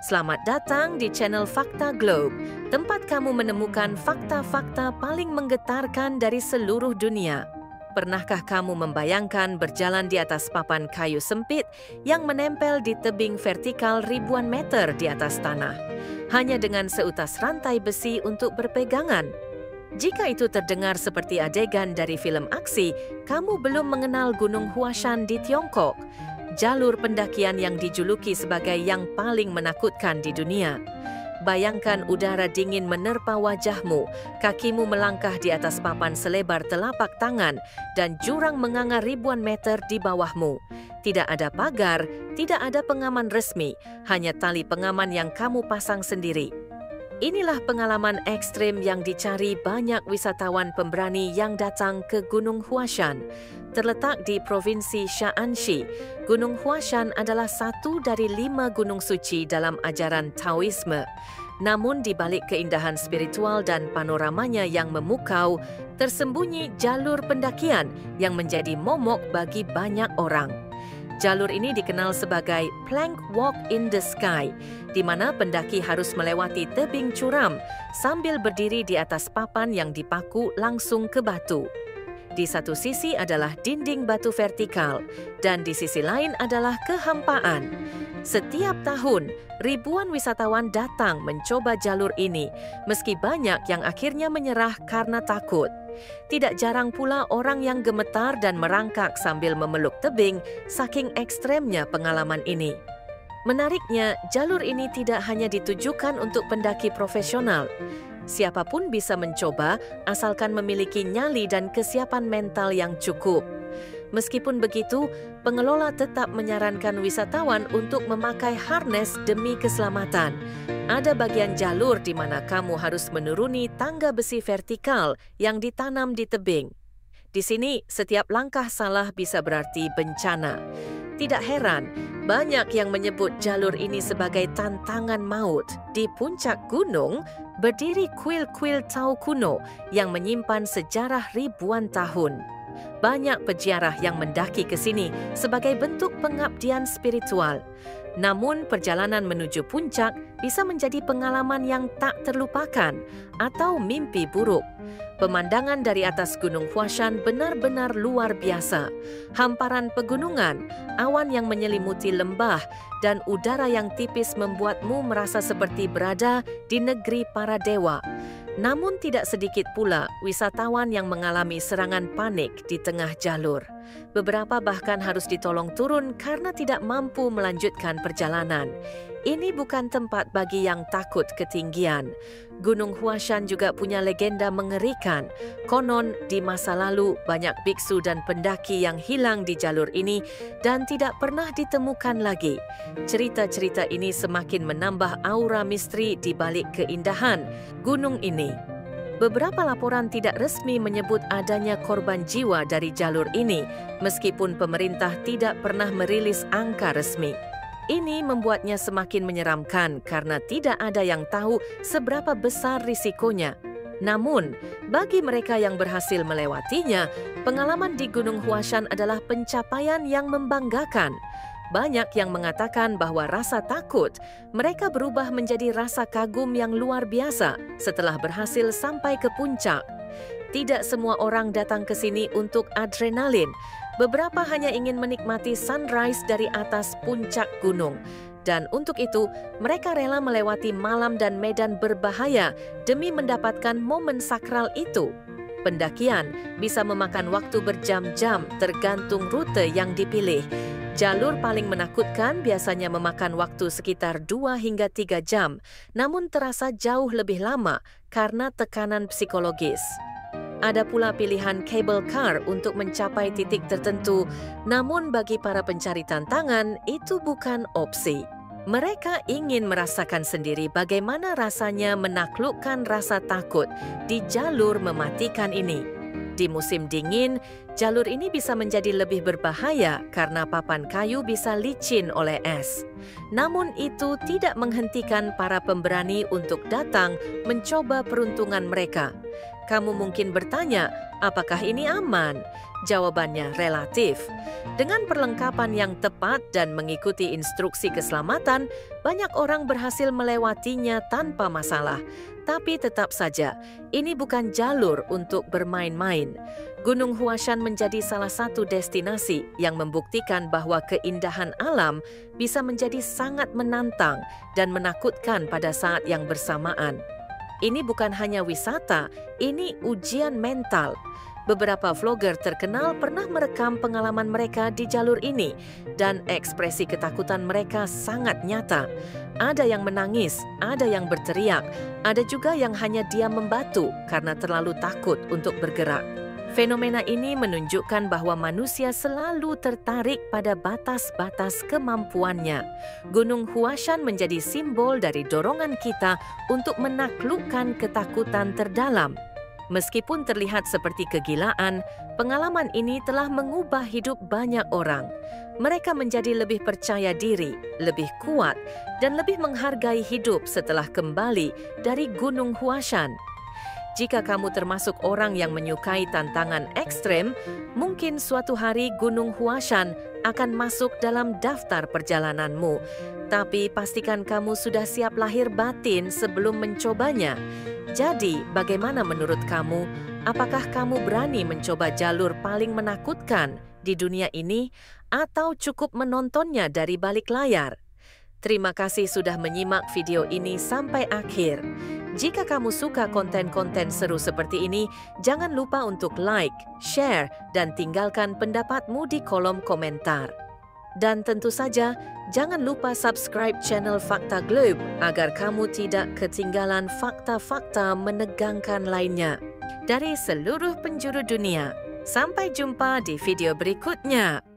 Selamat datang di channel Fakta Globe, tempat kamu menemukan fakta-fakta paling menggetarkan dari seluruh dunia. Pernahkah kamu membayangkan berjalan di atas papan kayu sempit yang menempel di tebing vertikal ribuan meter di atas tanah, hanya dengan seutas rantai besi untuk berpegangan? Jika itu terdengar seperti adegan dari film aksi, kamu belum mengenal Gunung Huashan di Tiongkok, jalur pendakian yang dijuluki sebagai yang paling menakutkan di dunia. Bayangkan udara dingin menerpa wajahmu, kakimu melangkah di atas papan selebar telapak tangan, dan jurang menganga ribuan meter di bawahmu. Tidak ada pagar, tidak ada pengaman resmi, hanya tali pengaman yang kamu pasang sendiri. Inilah pengalaman ekstrim yang dicari banyak wisatawan pemberani yang datang ke Gunung Huashan. Terletak di Provinsi Shaanxi, Gunung Huashan adalah satu dari 5 gunung suci dalam ajaran Taoisme. Namun di balik keindahan spiritual dan panoramanya yang memukau, tersembunyi jalur pendakian yang menjadi momok bagi banyak orang. Jalur ini dikenal sebagai Plank Walk in the Sky, di mana pendaki harus melewati tebing curam sambil berdiri di atas papan yang dipaku langsung ke batu. Di satu sisi adalah dinding batu vertikal, dan di sisi lain adalah kehampaan. Setiap tahun, ribuan wisatawan datang mencoba jalur ini, meski banyak yang akhirnya menyerah karena takut. Tidak jarang pula orang yang gemetar dan merangkak sambil memeluk tebing, saking ekstremnya pengalaman ini. Menariknya, jalur ini tidak hanya ditujukan untuk pendaki profesional. Siapapun bisa mencoba, asalkan memiliki nyali dan kesiapan mental yang cukup. Meskipun begitu, pengelola tetap menyarankan wisatawan untuk memakai harness demi keselamatan. Ada bagian jalur di mana kamu harus menuruni tangga besi vertikal yang ditanam di tebing. Di sini, setiap langkah salah bisa berarti bencana. Tidak heran, banyak yang menyebut jalur ini sebagai tantangan maut. Di puncak gunung, berdiri kuil-kuil Tao kuno yang menyimpan sejarah ribuan tahun. Banyak peziarah yang mendaki ke sini sebagai bentuk pengabdian spiritual. Namun, perjalanan menuju puncak bisa menjadi pengalaman yang tak terlupakan atau mimpi buruk. Pemandangan dari atas Gunung Huashan benar-benar luar biasa. Hamparan pegunungan, awan yang menyelimuti lembah, dan udara yang tipis membuatmu merasa seperti berada di negeri para dewa. Namun tidak sedikit pula wisatawan yang mengalami serangan panik di tengah jalur. Beberapa bahkan harus ditolong turun karena tidak mampu melanjutkan perjalanan. Ini bukan tempat bagi yang takut ketinggian. Gunung Huashan juga punya legenda mengerikan. Konon di masa lalu banyak biksu dan pendaki yang hilang di jalur ini dan tidak pernah ditemukan lagi. Cerita-cerita ini semakin menambah aura misteri di balik keindahan gunung ini. Beberapa laporan tidak resmi menyebut adanya korban jiwa dari jalur ini, meskipun pemerintah tidak pernah merilis angka resmi. Ini membuatnya semakin menyeramkan karena tidak ada yang tahu seberapa besar risikonya. Namun, bagi mereka yang berhasil melewatinya, pengalaman di Gunung Huashan adalah pencapaian yang membanggakan. Banyak yang mengatakan bahwa rasa takut mereka berubah menjadi rasa kagum yang luar biasa setelah berhasil sampai ke puncak. Tidak semua orang datang ke sini untuk adrenalin. Beberapa hanya ingin menikmati sunrise dari atas puncak gunung. Dan untuk itu, mereka rela melewati malam dan medan berbahaya demi mendapatkan momen sakral itu. Pendakian bisa memakan waktu berjam-jam tergantung rute yang dipilih. Jalur paling menakutkan biasanya memakan waktu sekitar 2 hingga 3 jam, namun terasa jauh lebih lama karena tekanan psikologis. Ada pula pilihan cable car untuk mencapai titik tertentu, namun bagi para pencari tantangan, itu bukan opsi. Mereka ingin merasakan sendiri bagaimana rasanya menaklukkan rasa takut di jalur mematikan ini. Di musim dingin, jalur ini bisa menjadi lebih berbahaya karena papan kayu bisa licin oleh es. Namun itu tidak menghentikan para pemberani untuk datang mencoba peruntungan mereka. Kamu mungkin bertanya, Apakah ini aman? Jawabannya relatif. Dengan perlengkapan yang tepat dan mengikuti instruksi keselamatan, banyak orang berhasil melewatinya tanpa masalah. Tapi tetap saja, ini bukan jalur untuk bermain-main. Gunung Huashan menjadi salah satu destinasi yang membuktikan bahwa keindahan alam bisa menjadi sangat menantang dan menakutkan pada saat yang bersamaan. Ini bukan hanya wisata, ini ujian mental. Beberapa vlogger terkenal pernah merekam pengalaman mereka di jalur ini dan ekspresi ketakutan mereka sangat nyata. Ada yang menangis, ada yang berteriak, ada juga yang hanya diam membatu karena terlalu takut untuk bergerak. Fenomena ini menunjukkan bahwa manusia selalu tertarik pada batas-batas kemampuannya. Gunung Huashan menjadi simbol dari dorongan kita untuk menaklukkan ketakutan terdalam. Meskipun terlihat seperti kegilaan, pengalaman ini telah mengubah hidup banyak orang. Mereka menjadi lebih percaya diri, lebih kuat, dan lebih menghargai hidup setelah kembali dari Gunung Huashan. Jika kamu termasuk orang yang menyukai tantangan ekstrem, mungkin suatu hari Gunung Huashan akan masuk dalam daftar perjalananmu. Tapi pastikan kamu sudah siap lahir batin sebelum mencobanya. Jadi, bagaimana menurut kamu? Apakah kamu berani mencoba jalur paling menakutkan di dunia ini atau cukup menontonnya dari balik layar? Terima kasih sudah menyimak video ini sampai akhir. Jika kamu suka konten-konten seru seperti ini, jangan lupa untuk like, share, dan tinggalkan pendapatmu di kolom komentar. Dan tentu saja, jangan lupa subscribe channel Fakta Globe agar kamu tidak ketinggalan fakta-fakta menegangkan lainnya dari seluruh penjuru dunia. Sampai jumpa di video berikutnya.